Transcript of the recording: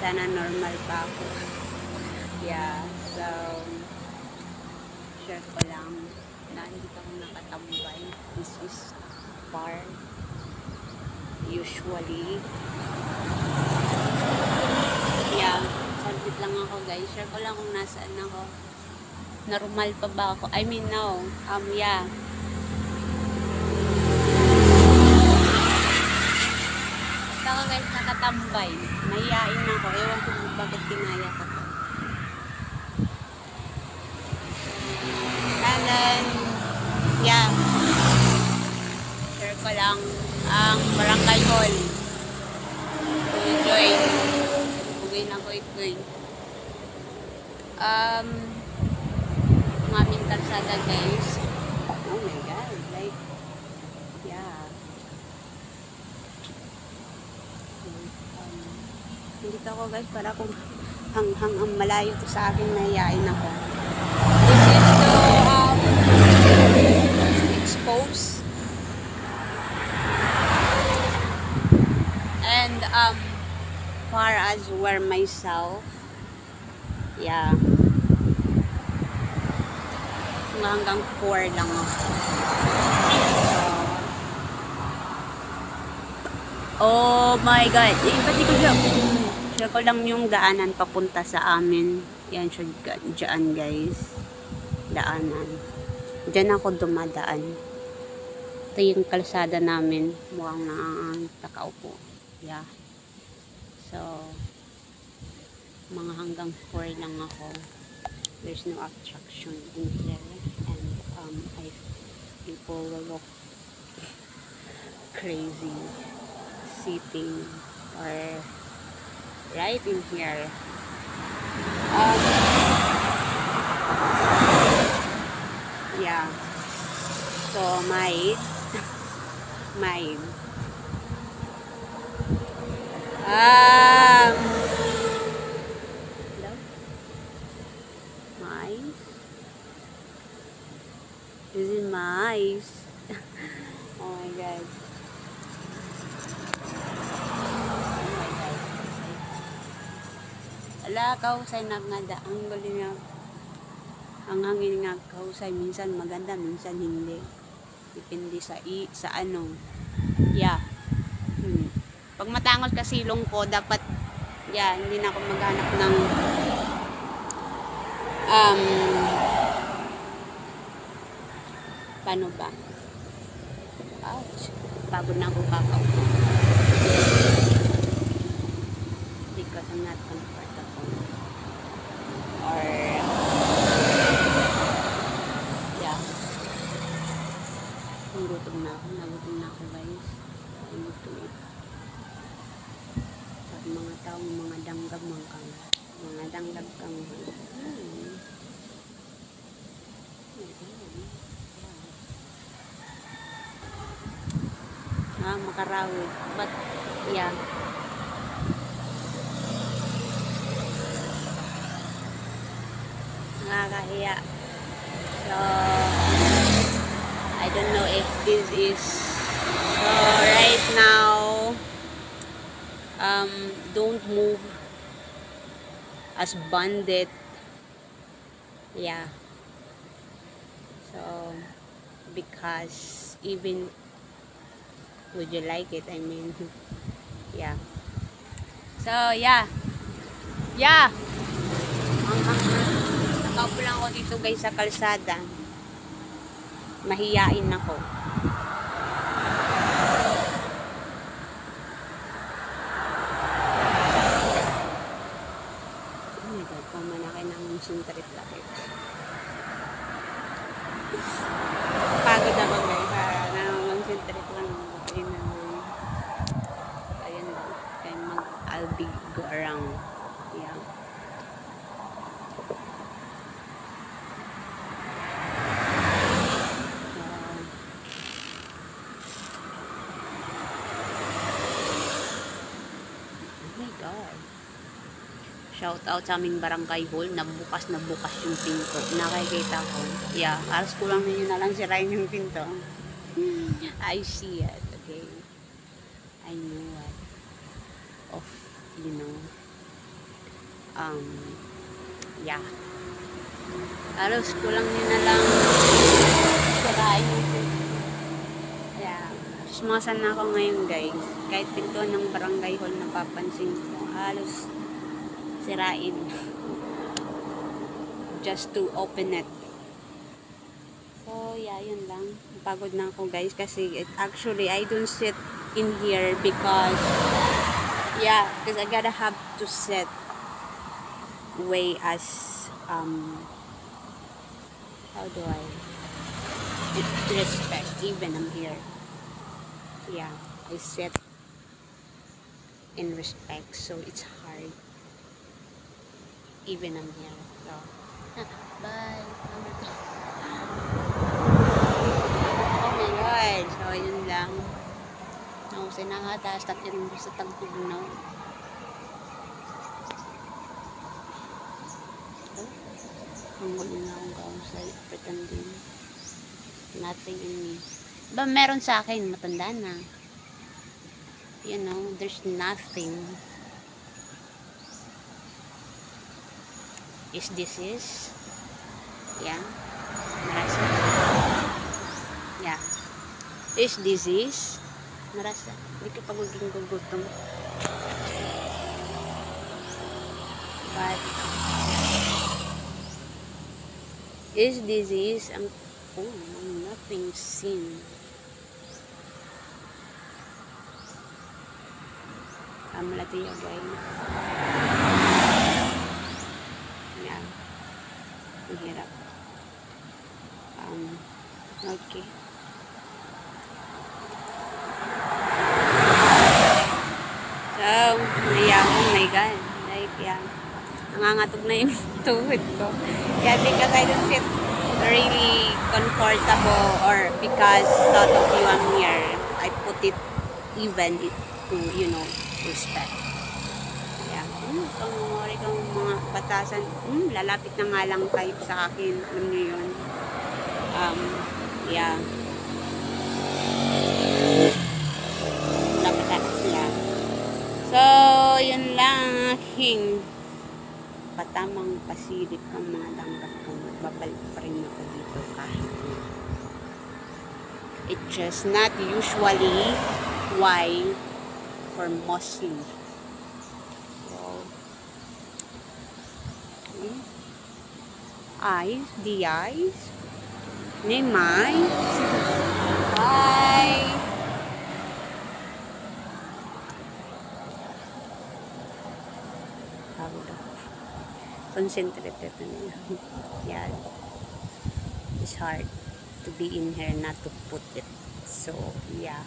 Sana normal pa ako. Yeah, so share ko lang na hindi ako nakatambay. This is far. Usually. Yeah, sabit lang ako guys. Share ko lang kung nasaan ako. Normal pa ba ako? I mean no. Yeah. Basta ako guys nakatambay. Mahihain ako. Ewan ko bakit kinaya ko. And then, yeah. Share ko lang ang barangay hall. Enjoy. Bugay na ko ito. Ang aming kalsada guys. Oh my god. Like, yeah. Nandito ako guys para kung hang malayo to sa akin, nahihain ako. This is to expose and far as where myself, yeah, hanggang 4 lang ako. Oh my god, ba't di ko siya ko lang yung daanan papunta sa amin. Yan siya dyan guys, daanan. Dyan ako dumadaan. Ito yung kalsada namin. Mukhang nakaupo. Yeah. So, mga hanggang 4 lang ako. There's no attraction in here. And people will look crazy sitting or right in here. Yeah. So my is it mice? Oh my god. Ala, kausay na nga ang galing nga. Ang hangin nga kausay, minsan maganda, minsan hindi. Depende sa ano. Yeah. Pag matangos kasi silong ko, dapat, yeah, hindi na ako maghanap ng paano ba? Ouch. Pagod na ako kakaupo. Because I'm not comfortable. Or yeah. Nagutom na ako guys. Nagutom na. Pag mga taong mga danggab kang makarawi. But yeah. Nakakahiya. So I don't know if this is so right now. Don't move as bandit. Yeah. So because even would you like it? I mean, yeah. So yeah. Yeah. Nakaupo lang ako dito guys sa kalsada. Mahiyain ako. Oh my god, pamanakay ng sintrip lakit. Pagod ako guys. Parang sintrip lang. Ayun lang. Kaya I'll be go around. Yeah. Shout out sa aming barangay hall na bukas yung pinto. Nakikita ko. Yeah, aras kulang na yun na lang sirain yung pinto. I see it. Okay. I know what. Of, you know. Yeah. Halos kulang nyo na lang sirain yung yeah. Smasan na ako ngayon guys. Kahit pintuan ng barangay hall na papansin ko, halos sirain. Just to open it. So yeah, yun lang. Pagod na ako guys kasi actually I don't sit in here because yeah, because I gotta have to sit way as how do I respect even I'm here. Yeah, I sit in respect, so it's hard even I'm here. So bye. Oh my god, so yun lang. Nausay na nga, taas takin sa tagtugnaw. Ang gulo na akong kausay, pretending nothing in me. Ba meron sa akin, matanda na. You know, there's nothing. Is disease? Yeah. Marasa. Yeah. Is disease? Marasa. Hindi ka pagiging gugutom. But is disease ang nothing seen. Malatiya guys. Yeah. Ang hirap. Okay. So, oh my god. Like, yeah. Nangangatog na yung tuhod ko. Yeah, because I don't feel really comfortable or because thought of you I'm here, I put it even to, you know, respect. Yeah. Pangungori kang mga batasan. Lalapit na nga lang kayo sa akin. Alam niyo yun. Yeah. Lapit sila. So, yun lang aking patamang pasilip ng mga langgap kung babalik pa rin ako dito kahit it's just not usually why or mostly. So, eyes, the eyes, Nemay. Hi. Concentrated na nila. Yeah. It's hard to be in here not to put it. So, yeah.